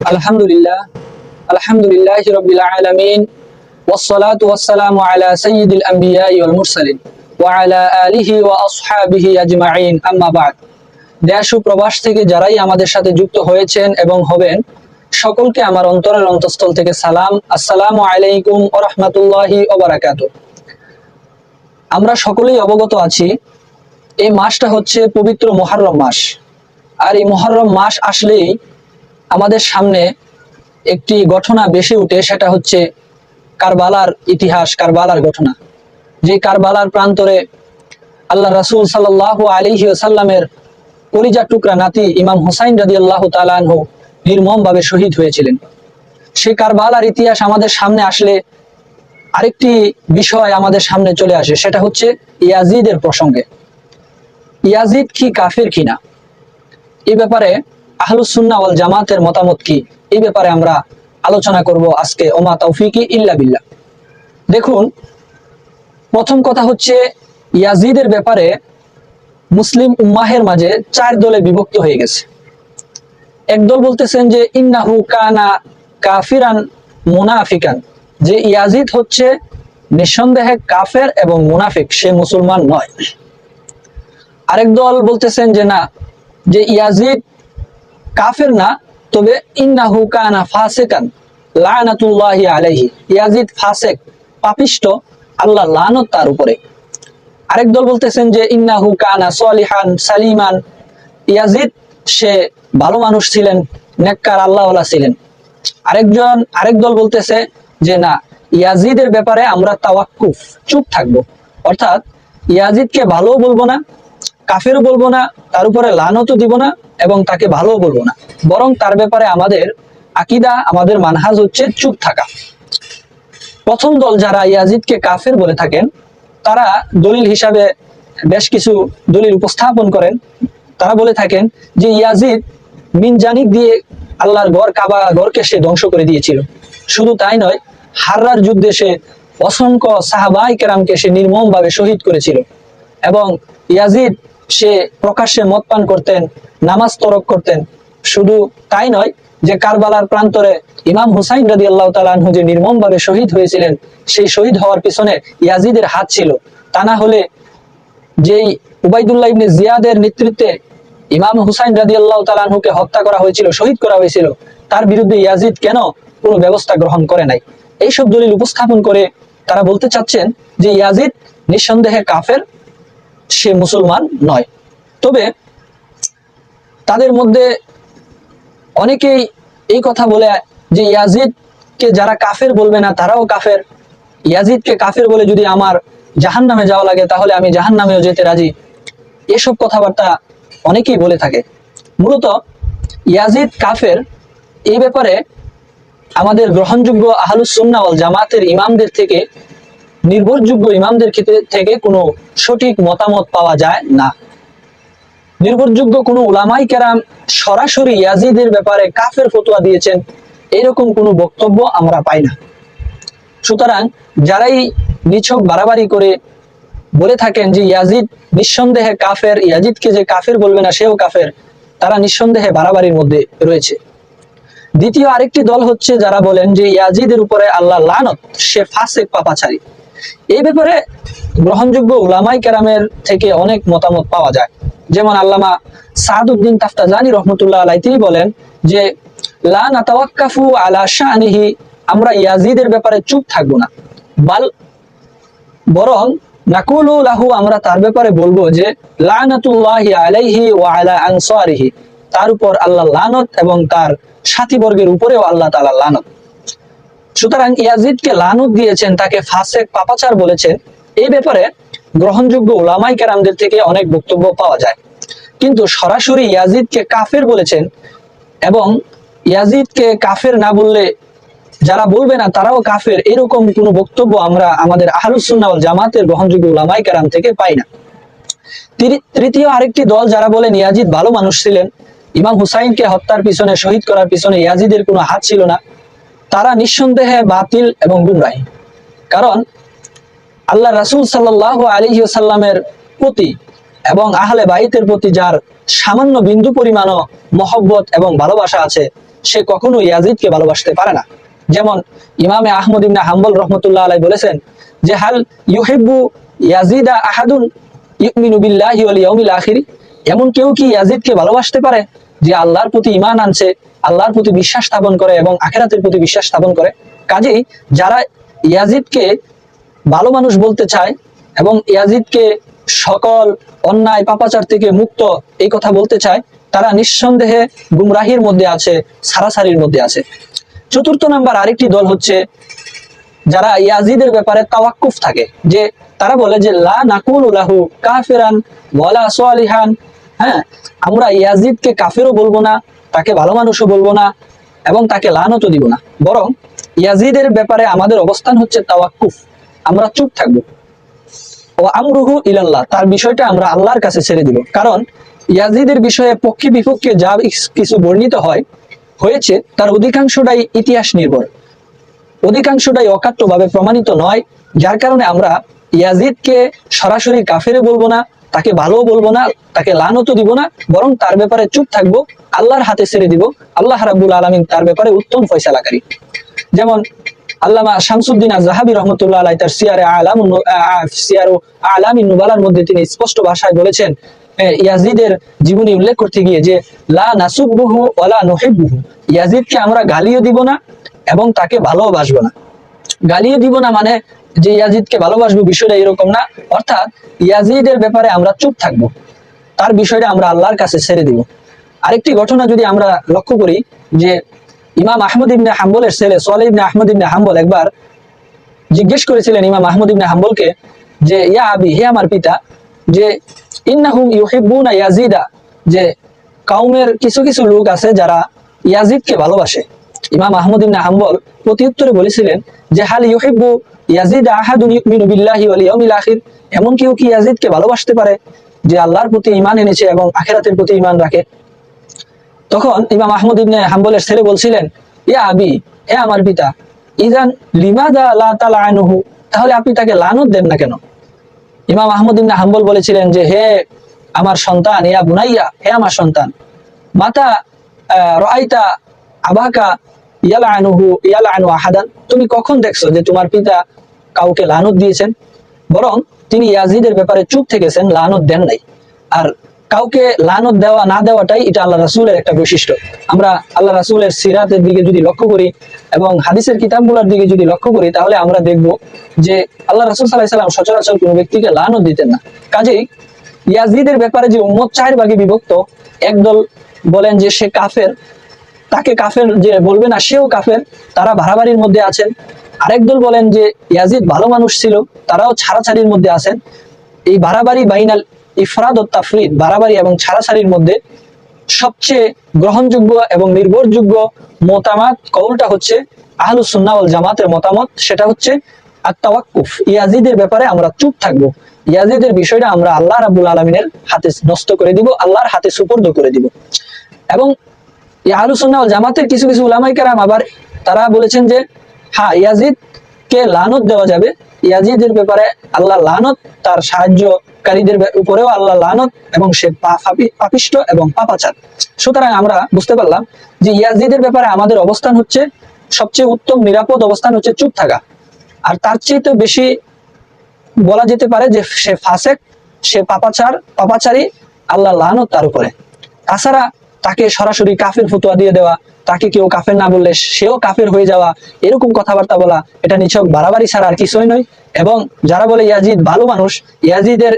আলহামদুলিল্লাহ আলহামদুলিল্লাহি রাব্বিল আলামিন ওয়াসসালাতু ওয়াসসালামু আলা সাইয়্যিদিল আমবিয়াই ওয়াল মুরসালিন ওয়া আলা আলিহি ওয়া আসহাবিহি আজমাইন আম্মা বা'দ। দেশ ও প্রবাস থেকে যারাই আমাদের সাথে যুক্ত হয়েছেন এবং হবেন সকলকে আমার অন্তরের অন্তঃস্থল থেকে সালাম, আসসালামু আলাইকুম ওয়া রাহমাতুল্লাহি ওয়া বারাকাতুহু। আমরা সকলেই অবগত আছি এই মাসটা হচ্ছে পবিত্র মুহররম মাস। আর এই মুহররম মাস আসলেই আমাদের সামনে একটি ঘটনা বেশি উঠে, সেটা হচ্ছে কারবালার ইতিহাস, কারবালার ঘটনা। যে কারবালার প্রান্তরে আল্লাহ রাসূল সাল্লাল্লাহু আলাইহি ওয়াসাল্লামের কলিজার টুকরা নাতি ইমাম হুসাইন রাদিয়াল্লাহু তাআলা আনহু নির্মমভাবে শহীদ হয়েছিলেন। সেই কারবালার ইতিহাস আমাদের সামনে আসলে আরেকটি বিষয় আমাদের সামনে চলে আসে, সেটা হচ্ছে ইয়াজিদের প্রসঙ্গে। ইয়াজিদ কি কাফির কিনা, এই ব্যাপারে আহলুস সুন্নাহ ওয়াল জামাতের মতামত কি, এই ব্যাপারে আমরা আলোচনা করব আজকে। ওমা তাওফিকি ইল্লা বিল্লাহ। দেখুন, প্রথম কথা হচ্ছে ইয়াজিদের ব্যাপারে মুসলিম উম্মাহের মাঝে চার দলে বিভক্ত হয়ে গেছে। একদল বলতেছেন যে ইন্নাহু কানা কাফিরান মুনাফিকান, যে ইয়াজিদ হচ্ছে নিঃসন্দেহে কাফের এবং মুনাফিক, সে মুসলমান নয়। আরেক দল বলতেছেন যে না, যে ইয়াজিদ কাফের না, তবে ইন্নাহু কানা ফাসিকান লানাতুল্লাহি আলাইহি, ইয়াজিদ ফাসিক, পাপিষ্ট, আল্লাহর লানত তার উপরে। আরেক দল বলতেছেন যে ইন্নাহু কানা সলিহান সালিমান, ইয়াজিদ সে ভালো মানুষ ছিলেন, নেককার আল্লাহওয়ালা ছিলেন। আরেক দল বলতেছে যে না, ইয়াজিদের ব্যাপারে আমরা তাওয়াক্কুফ, চুপ থাকবো, অর্থাৎ ইয়াজিদকে ভালো বলবো না, কাফেরও বলবো না, তার উপরে লানতও দিব না এবং তাকে ভালো বলবো না, বরং তার ব্যাপারে আমাদের আকীদা, আমাদের মানহাজ হচ্ছে চুপ থাকা। প্রথম দল যারা ইয়াজিদকে কাফের বলে থাকেন, তারা দলিল হিসাবে বেশ কিছু দলিল উপস্থাপন করেন। তারা বলে থাকেন যে ইয়াজিদ মিনজানিক দিয়ে আল্লাহর ঘর, কাবা ঘরকে সে ধ্বংস করে দিয়েছিল। শুধু তাই নয়, হাররার যুদ্ধে সে অসংখ্য সাহাবায়ে কেরামকে সে নির্মমভাবে শহীদ করেছিল। এবং ইয়াজিদ সে প্রকাশ্যে মদ পান করতেন, নামাজ তরক করতেন। শুধু তাই নয়, যে কারবালার প্রান্তরে ইমাম হুসাইন রাদিয়াল্লাহু তাআলা আনহু যে নির্মমভাবে শহীদ হয়েছিলেন, সেই শহীদ হওয়ার পিছনে ইয়াজিদের হাত ছিল। তা না হলে যেই উবাইদুল্লাহ ইবনে জিয়াদের নেতৃত্বে ইমাম হুসাইন রাদিয়াল্লাহু তাআলা আনহুকে হত্যা করা হয়েছিল, শহীদ করা হয়েছিল, তার বিরুদ্ধে ইয়াজিদ কেন কোনো ব্যবস্থা গ্রহণ করে নাই? এইসব দলিল উপস্থাপন করে তারা বলতে চাচ্ছেন যে ইয়াজিদ নিঃসন্দেহে কাফের, সে মুসলমান নয়। তবে তাদের মধ্যে অনেকেই এই কথা বলে যে ইয়াজিদকে যারা কাফের বলবে না তারাও কাফের, ইয়াজিদকে কাফের বলে যদি আমার জাহান্নামে যাওয়া লাগে তাহলে আমি জাহান্নামেও যেতে রাজি, এসব কথাবার্তা অনেকেই বলে থাকে। মূলত ইয়াজিদ কাফের এই ব্যাপারে আমাদের গ্রহণযোগ্য আহলুস সুন্নাহ ওয়াল জামাতের ইমামদের থেকে, নির্ভরযোগ্য ইমামদের থেকে কোনো সঠিক মতামত পাওয়া যায় না। নির্ভরযোগ্য কোনো উলামায়ে কেরাম সরাসরি ইয়াজিদের ব্যাপারে কাফের ফতোয়া দিয়েছেন, এরকম কোনো বক্তব্য আমরা পাই না। সুতরাং যারাই নিছক বাড়াবাড়ি করে বলে থাকেন যে ইয়াজিদ নিঃসন্দেহে কাফের, ইয়াজিদকে যে কাফের বলবে না সেও কাফের, তারা নিঃসন্দেহে বাড়াবাড়ির মধ্যে রয়েছে। দ্বিতীয় আরেকটি দল হচ্ছে যারা বলেন যে ইয়াজিদের উপরে আল্লাহ লানত, সে ফাসিক, পাপাচারী। এই ব্যাপারে গ্রহণযোগ্য উলামায়ে কেরামের থেকে অনেক মতামত পাওয়া যায়। যেমন আল্লামা সাদউদ্দিন তাফতাজানী রাহমাতুল্লাহ আলাইহি তিনি বলেন যে লা নাতাওয়াক্কাফু আলা শানিহি, আমরা ইয়াজিদের ব্যাপারে চুপ থাকবো না, বরং নাকুলু লাহু, আমরা তার ব্যাপারে বলবো যে লানাতুল্লাহি আলাইহি ওয়া আলা আনসারিহি, তার উপর আল্লাহর লানত এবং তার সাথীবর্গের উপরেও আল্লাহ তাআলার লানত। সুতরাং ইয়াজিদকে লানত দিয়েছেন, তাকে ফাসিক, পাপাচার বলেছেন, এই ব্যাপারে গ্রহণযোগ্য উলামায়ে কেরামদের থেকে অনেক বক্তব্য পাওয়া যায়। কিন্তু সরাসরি ইয়াজিদকে কাফের বলেছেন এবং ইয়াজিদকে কাফের না বললে যারা বলবে না তারাও কাফের, এরকম কোনো বক্তব্য আমরা আমাদের আহলুস সুন্নাহ ওয়াল জামাতের গ্রহণযোগ্য উলামায়ে কেরাম থেকে পাই না। তৃতীয় আরেকটি দল যারা বলেন ইয়াজিদ ভালো মানুষ ছিলেন, ইমাম হুসাইনকে হত্যার পিছনে, শহীদ করার পিছনে ইয়াজিদের কোনো হাত ছিল না, তারা নিঃসন্দেহে বাতিল এবং গুমরাহী। কারণ আল্লাহ রাসূল সাল্লাল্লাহু আলাইহি ওয়াসাল্লামের প্রতি এবং আহলে বাইতের প্রতি যার সামান্য বিন্দু পরিমাণও মহব্বত এবং ভালোবাসা আছে, সে কখনো ইয়াজিদকে ভালোবাসতে পারে না। যেমন ইমামে আহমদ ইবনে হাম্বল রহমতুল্লাহ আলাইহি বলেছেন যে হাল ইউহিব্বু ইয়াজিদা আহাদুন ইউমিনু বিল্লাহি ওয়াল ইয়াউমিল আখির, এমন কেউ কি ইয়াজিদকে ভালোবাসতে পারে যে আল্লাহর প্রতি ঈমান আনছে, আল্লাহর প্রতি বিশ্বাস স্থাপন করে এবং আখিরাতের প্রতি বিশ্বাস স্থাপন করে। কাজেই যারা ইয়াজিদকে ভালো মানুষ বলতে চায় এবং ইয়াজিদকে সকল অন্যায় পাপাচার থেকে মুক্ত এই কথা বলতে চায়, তারা নিঃসন্দেহে গুমরাহির মধ্যে আছে, সারাসারির মধ্যে আছে। চতুর্থ নাম্বার আরেকটি দল হচ্ছে যারা ইয়াজিদের ব্যাপারে তাওয়াক্কুফ থাকে, যে তারা বলে যে লা নাকুলু লাহু কাফিরান ওয়ালা সালিহান, হ্যাঁ, আমরা ইয়াজিদকে কাফেরও বলবো না, তাকে ভালো মানুষও বলবো না এবং তাকে লানতও দিব না, বরং ইয়াজিদের ব্যাপারে আমাদের অবস্থান হচ্ছে তাওয়াক্কুফ, আমরা চুপ থাকবো। ও আমরুহু ইলাল্লাহ, তার বিষয়টা আমরা আল্লাহর কাছে ছেড়ে দিব। কারণ ইয়াজিদের বিষয়ে পক্ষে বিপক্ষে যা কিছু বর্ণিত হয়েছে তার অধিকাংশটাই ইতিহাস নির্ভর, অধিকাংশটাই অকাট্যভাবে প্রমাণিত নয়, যার কারণে আমরা ইয়াজিদকে সরাসরি কাফেরে বলবো না, তাকে ভালোও বলবো না, তাকে লানতও দিব না, বরং তার ব্যাপারে চুপ থাকবো, আল্লাহর হাতে ছেড়ে দিব। আল্লাহ রাব্বুল আলামিন তার ব্যাপারে উত্তম ফয়সালাকারী। যেমন আল্লামা শামসুদ্দিন আয-যাহাবী রাহমাতুল্লাহ আলাইহি তার সিয়ারে আলামিন নুবালার মধ্যে তিনি স্পষ্ট ভাষায় বলেছেন ইয়াজিদের জীবনী উল্লেখ করতে গিয়ে যে লা নাসুবুহু ওয়ালা নুহিব্বুহু, ইয়াজিদকে আমরা গালিও দিব না এবং তাকে ভালোবাসবো না। গালিও দিব না মানে যে ইয়াজিদকে ভালোবাসবো বিষয়টা এরকম না, অর্থাৎ ইয়াজিদের ব্যাপারে আমরা চুপ থাকবো, তার বিষয়টা আমরা আল্লাহর কাছে ছেড়ে দিব। আরেকটি ঘটনা যদি আমরা লক্ষ্য করি যে ইমাম আহমদ ইবনে হাম্বলের ছেলে সালেহ ইবনে আহমদ ইবনে হাম্বল একবার জিজ্ঞেস করেছিলেন ইমাম আহমদ ইবনে হাম্বলকে যে ইয়া আবি, হে আমার পিতা, যে ইন্নাহুম ইউহিব্বুনা ইয়াজিদা, যে কওমের কিছু কিছু লোক আছে যারা ইয়াজিদকে ভালোবাসে। ইমাম আহমদ ইবনে হাম্বল প্রত্যুত্তরে বলেছিলেন যে হাল ইউহিব্বু ইয়াজিদা আহাদুন ইউমিনু বিল্লাহি ওয়াল ইয়াউমিল আখির, এমন কেউ কি ইয়াজিদকে ভালোবাসতে পারে যে আল্লাহর প্রতি ঈমান এনেছে এবং আখিরাতের প্রতি ঈমান রাখে? তখন ইমাম আহমদ ইবনে হাম্বলের ছেলে বলছিলেন ইয়া আবি, হে আমার পিতা, ইযান লিমাযা লা তালআনুহু, তাহলে আপনি তাকে লানত দেন না কেন? ইমাম আহমদ ইবনে হাম্বল বলেছিলেন যে হে আমার সন্তান, ইয়া বুনাইয়া, হে আমার সন্তান, মাতা রাআইতা আবাকা ইয়ালআনু আহাদান, তুমি কখন দেখছো যে তোমার পিতা কাউকে লানত দিয়েছেন? বরং তিনি ইয়াজিদের ব্যাপারে চুপ থেকেছেন, লানত দেন নাই। আর কাউকে লানত দেওয়া না দেওয়াটাই এটা আল্লাহ রাসূলের একটা বৈশিষ্ট্য। আমরা আল্লাহ রাসূলের সিরাতের দিকে যদি লক্ষ্য করি এবং হাদিসের কিতাবগুলোর দিকে যদি লক্ষ্য করি, তাহলে আমরা দেখব যে আল্লাহ রাসূল সাল্লাল্লাহু আলাইহি ওয়াসাল্লাম সচরাচর কোনো ব্যক্তিকে লানত দিতেন না। কাজেই ইয়াজিদের ব্যাপারে যে উম্মত 4 ভাগে বিভক্ত, একদল বলেন যে সে কাফের, তাকে কাফের যে বলবে না সেও কাফের, তারা ভাড়াবাড়ির মধ্যে আছেন। আরেক দল বলেন যে ইয়াজিদ ভালো মানুষ ছিল, তারাও ছাড়াছাড়ির মধ্যে আছেন। এই ভাড়াবাড়ি বাইনাল ইফরাদ ও তাফরিদ, বাড়াবাড়ি এবং ছাড়াছাড়ির মধ্যে সবচেয়ে গ্রহণযোগ্য এবং নির্ভরযোগ্য মতামত কওলটা হচ্ছে আহলুস সুন্নাহ ওয়াল জামাতের মতামত, সেটা হচ্ছে আত-তাওয়াক্কুফ। ইয়াজিদের ব্যাপারে আমরা চুপ থাকবো, ইয়াজিদের বিষয়টা আমরা আল্লাহ রাব্বুল আলামিনের হাতে নষ্ট করে দিব, আল্লাহর হাতে সুপর্দ করে দিব। এবং আহলুস সুন্নাহ ওয়াল জামাতের কিছু কিছু উলামায়ে কেরাম আবার তারা বলেছেন যে হ্যাঁ, ইয়াজিদকে লানত দেওয়া যাবে, ইয়াজিদের ব্যাপারে আল্লাহ লানত, তার সাহায্যকারীদের উপরেও আল্লাহ লানত, এবং সে পাপিষ্ট এবং পাপাচার। সুতরাং আমরা বুঝতে পারলাম যে ইয়াজিদের ব্যাপারে আমাদের অবস্থান হচ্ছে, সবচেয়ে উত্তম নিরাপদ অবস্থান হচ্ছে চুপ থাকা। আর তার চেয়ে তো বেশি বলা যেতে পারে যে সে ফাসেক, সে পাপাচারী, আল্লাহ লানত তার উপরে। তাছাড়া তাকে সরাসরি কাফের ফতোয়া দিয়ে দেওয়া, তাকে কেউ কাফের না বললে সেও কাফের হয়ে যাওয়া, এরকম কথাবার্তা বলা, এটা নিছক বাড়াবাড়ি ছাড়া আর কিছুই নয়। এবং যারা বলে ইয়াজিদ ভালো মানুষ, ইয়াজিদের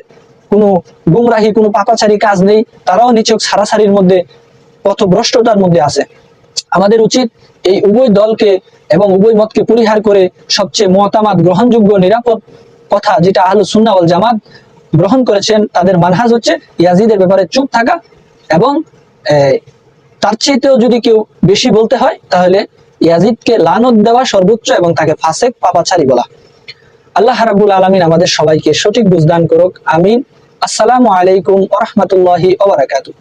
কোনো গুমরাহি, কোনো পাপাচারী কাজ নেই, তারাও নিছক ছাড়াছাড়ির মধ্যে, পথভ্রষ্টতার মধ্যে আছে। আমাদের উচিত এই উভয় দলকে এবং উভয় মতকে পরিহার করে সবচেয়ে মতামত গ্রহণযোগ্য নিরাপদ কথা যেটা আহলুস সুন্নাহ ওয়াল জামাত গ্রহণ করেছেন, তাদের মানহাজ হচ্ছে ইয়াজিদের ব্যাপারে চুপ থাকা, এবং তার চাইতেও যদি কেউ বেশি বলতে হয় তাহলে ইয়াজিদকে লানত দেওয়া সর্বোচ্চ এবং তাকে ফাসেক, পাপাচারী বলা। আল্লাহ রাব্বুল আলামিন আমাদের সবাইকে সঠিক বুঝদান করুক, আমিন। আসসালামু আলাইকুম ওয়া রাহমাতুল্লাহি ওয়া বারাকাতুহু।